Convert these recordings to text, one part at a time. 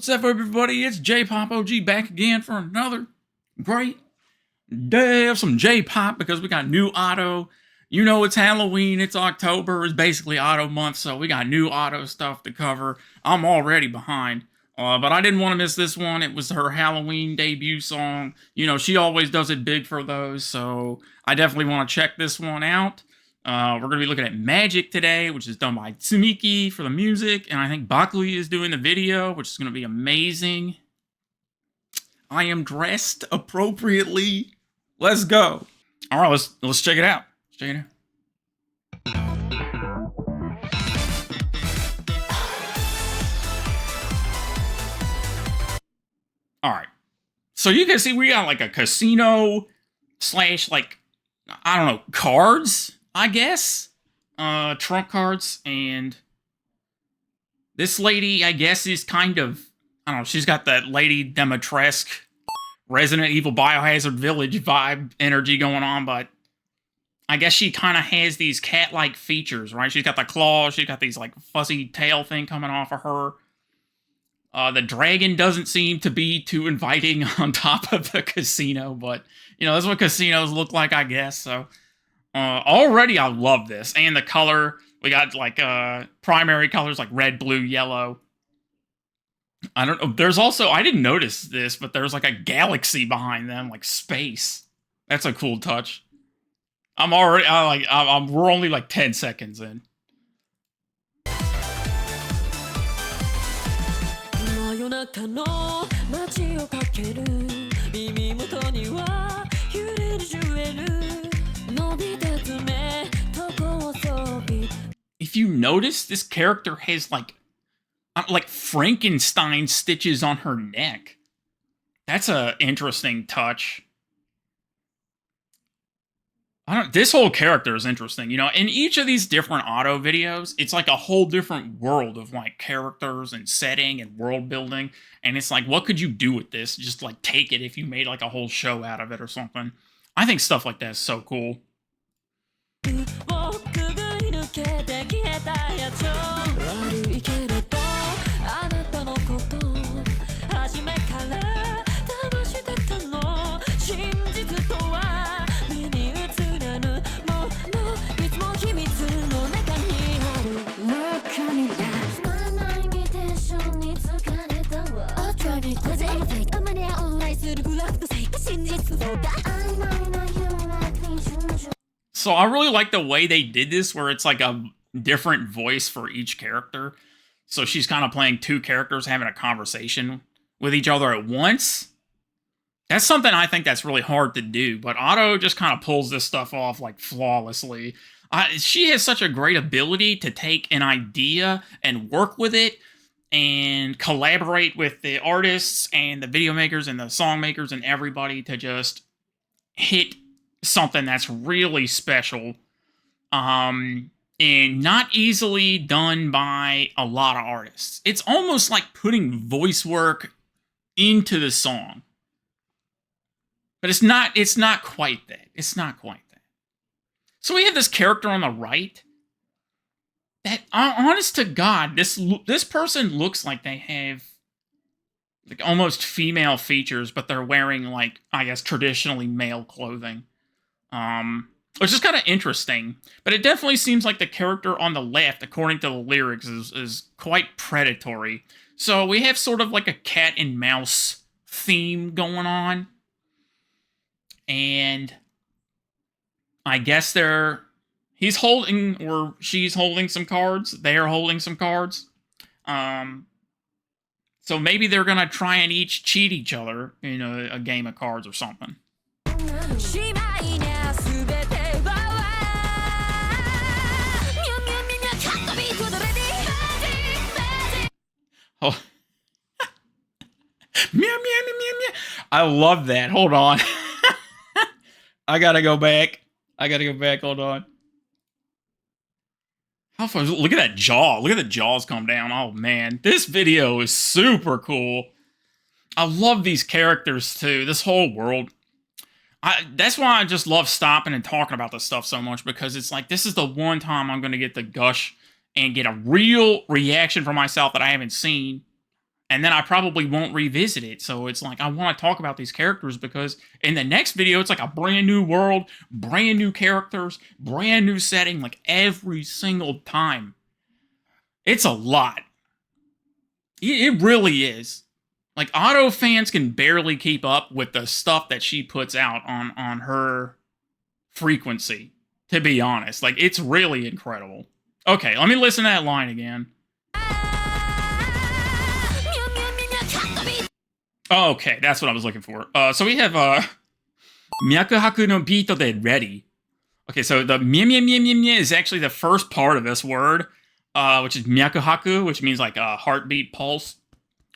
What's up, everybody? It's J-Pop OG back again for another great day of some J-Pop because we got new Otto. You know, it's Halloween, it's October, it's basically Otto month, so we got new Otto stuff to cover. I'm already behind, but I didn't want to miss this one. It was her Halloween debut song. You know, she always does it big for those, so I definitely want to check this one out. We're going to be looking at Magic today, which is done by Tsumiki for the music, and I think Buckley is doing the video, which is going to be amazing. I am dressed appropriately. Let's go. All right, let's check it out. Let's check it out. All right. So you can see we got like a casino slash like, I don't know, cards, I guess. Trump cards, and this lady, I guess, is kind of, I don't know, she's got that Lady Dimitrescu Resident Evil Biohazard Village vibe energy going on, but I guess she kind of has these cat-like features, right? She's got the claws, she's got these like fuzzy tail thing coming off of her. The dragon doesn't seem to be too inviting on top of the casino, but, you know, that's what casinos look like, I guess, so. Already I love this, and the color, we got like, primary colors like red, blue, yellow. I don't know, there's also, I didn't notice this, but there's like a galaxy behind them, like space. That's a cool touch. We're only like 10 seconds in. If you notice, this character has like Frankenstein stitches on her neck. That's a interesting touch. This whole character is interesting, you know. In each of these different Otto videos, it's like a whole different world of like characters and setting and world building. And it's like, what could you do with this? Just like take it if you made like a whole show out of it or something. I think stuff like that is so cool. So I really like the way they did this, where it's like a different voice for each character. So she's kind of playing two characters having a conversation with each other at once. That's something I think that's really hard to do, but Otto just kind of pulls this stuff off like flawlessly. She has such a great ability to take an idea and work with it and collaborate with the artists and the video makers and the song makers and everybody to just hit something that's really special, and not easily done by a lot of artists. It's almost like putting voice work into the song, but it's not quite that. It's not quite that. So we have this character on the right that, honest to God, this person looks like they have like almost female features, but they're wearing like, I guess, traditionally male clothing. Which is kind of interesting, but it definitely seems like the character on the left, according to the lyrics, is quite predatory. So we have sort of like a cat and mouse theme going on, and I guess he's holding, or she's holding some cards. They are holding some cards. So maybe they're gonna try and each cheat each other in a game of cards or something. Oh. Meow, meow, meow, meow, meow. I love that. Hold on. I gotta go back. Hold on. How far? Look at that jaw. Look at the jaws come down. Oh, man. This video is super cool. I love these characters, too. This whole world. That's why I just love stopping and talking about this stuff so much, because it's like, this is the one time I'm going to get to gush and get a real reaction from myself that I haven't seen and then I probably won't revisit it. So it's like I want to talk about these characters because in the next video, it's like a brand new world, brand new characters, brand new setting, like every single time. It's a lot. It really is. Like, Auto fans can barely keep up with the stuff that she puts out on her frequency, to be honest. Like, it's really incredible. Okay, let me listen to that line again. Oh, okay, that's what I was looking for. So we have, Myakuhaku no beat de ready. Okay, so the mye is actually the first part of this word, which is myakuhaku, which means like a heartbeat pulse,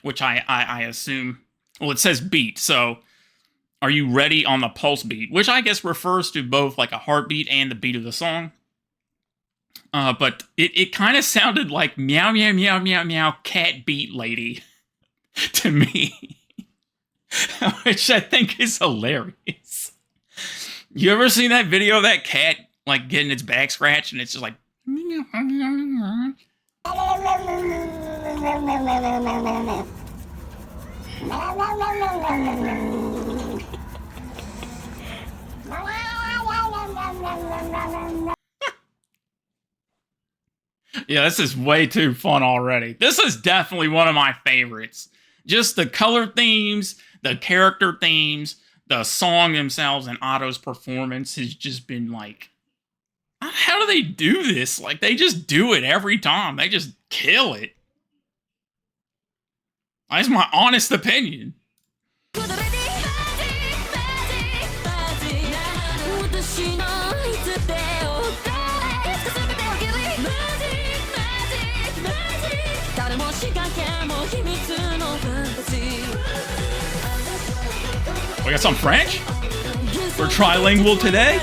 which I assume, well, it says beat, so are you ready on the pulse beat, which I guess refers to both like a heartbeat and the beat of the song. But it kind of sounded like meow, meow, meow, meow, meow, cat beat lady to me, which I think is hilarious. You ever seen that video of that cat like getting its back scratched and it's just like yeah, this is way too fun already. This is definitely one of my favorites. Just the color themes, the character themes, the song themselves, and Otto's performance has just been like, how do they do this? Like, they just do it every time. They just kill it. That's my honest opinion. We got some French? We're trilingual today?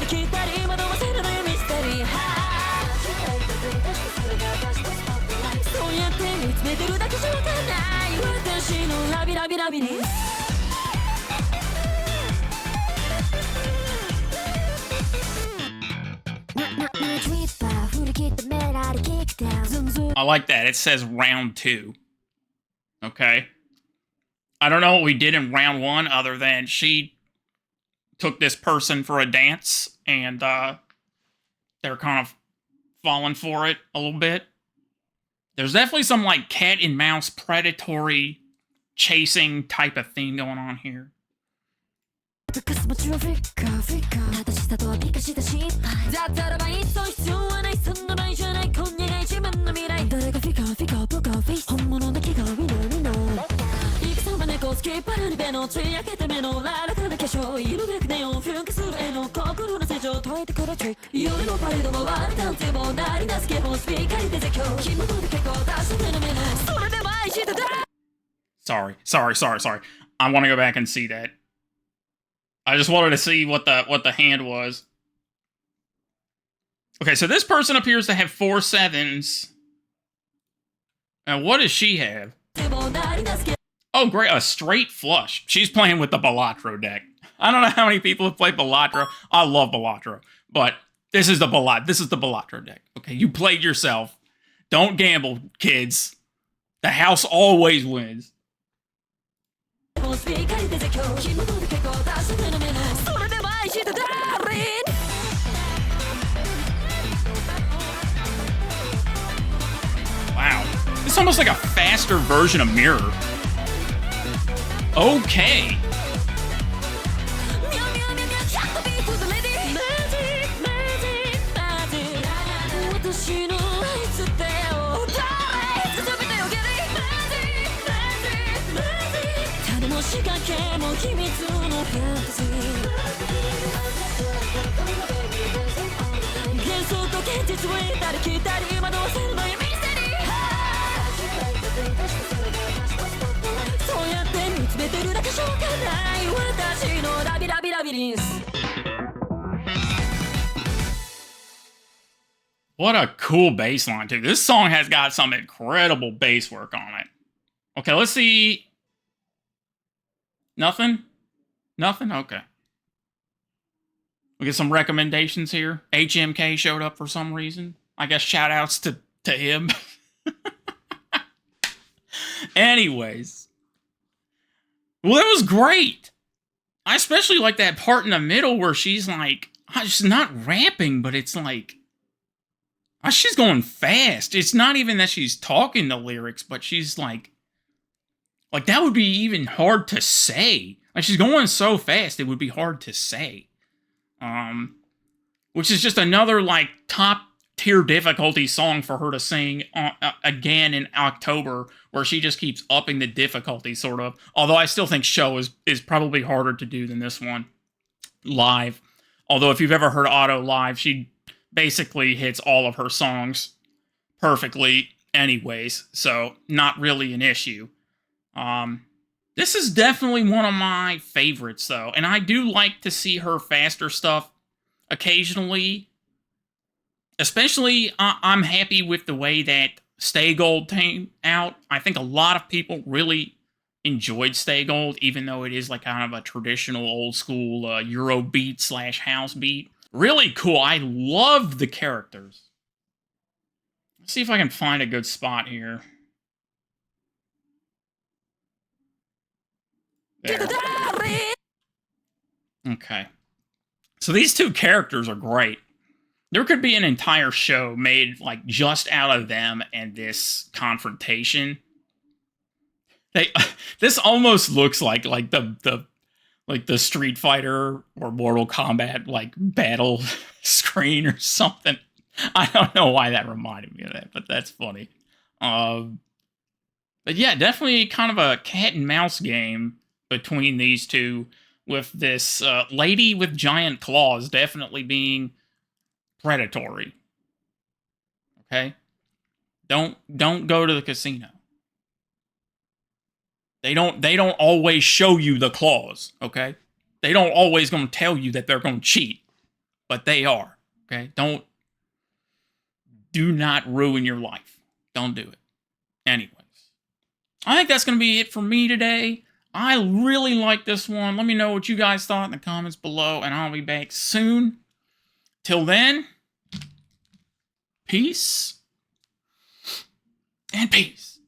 I like that. It says round 2. Okay. I don't know what we did in round 1 other than she took this person for a dance and they're kind of falling for it a little bit. There's definitely some like cat and mouse predatory chasing type of theme going on here. Sorry. I want to go back and see that. I just wanted to see what the hand was. Okay, so this person appears to have 4 7s. And what does she have? Oh, great, a straight flush. She's playing with the Balatro deck. I don't know how many people have played Balatro. I love Balatro, but this is the Balatro deck. Okay, you played yourself. Don't gamble, kids. The house always wins. Wow. It's almost like a faster version of Mirror. Okay. What a cool bass line, too. This song has got some incredible bass work on it. Okay, let's see. Nothing? Nothing? Okay. We get some recommendations here. HMK showed up for some reason. I guess shout outs to him. Anyways, well, that was great. I especially like that part in the middle where she's like, she's not rapping, but it's like, she's going fast. It's not even that she's talking the lyrics, but she's like that would be even hard to say. Like she's going so fast, it would be hard to say. Which is just another like top tier difficulty song for her to sing again in October, where she just keeps upping the difficulty, sort of. Although I still think Show is probably harder to do than this one live. Although if you've ever heard Otto live, she basically hits all of her songs perfectly anyways, so not really an issue. This is definitely one of my favorites, though, and I do like to see her faster stuff occasionally. Especially, I'm happy with the way that Stay Gold came out. I think a lot of people really enjoyed Stay Gold, even though it is like kind of a traditional old school Euro beat / house beat. Really cool. I loved the characters. Let's see if I can find a good spot here. There. Okay. So these two characters are great. There could be an entire show made like just out of them and this confrontation. This almost looks like the Street Fighter or Mortal Kombat like battle screen or something. I don't know why that reminded me of that, but that's funny. But yeah, definitely kind of a cat and mouse game between these two, with this lady with giant claws definitely being predatory. Okay? Don't go to the casino. They don't always show you the claws, okay? They don't always going to tell you that they're going to cheat, but they are, okay? Do not ruin your life. Don't do it. Anyways, I think that's going to be it for me today. I really like this one. Let me know what you guys thought in the comments below, and I'll be back soon. Till then, peace and peace.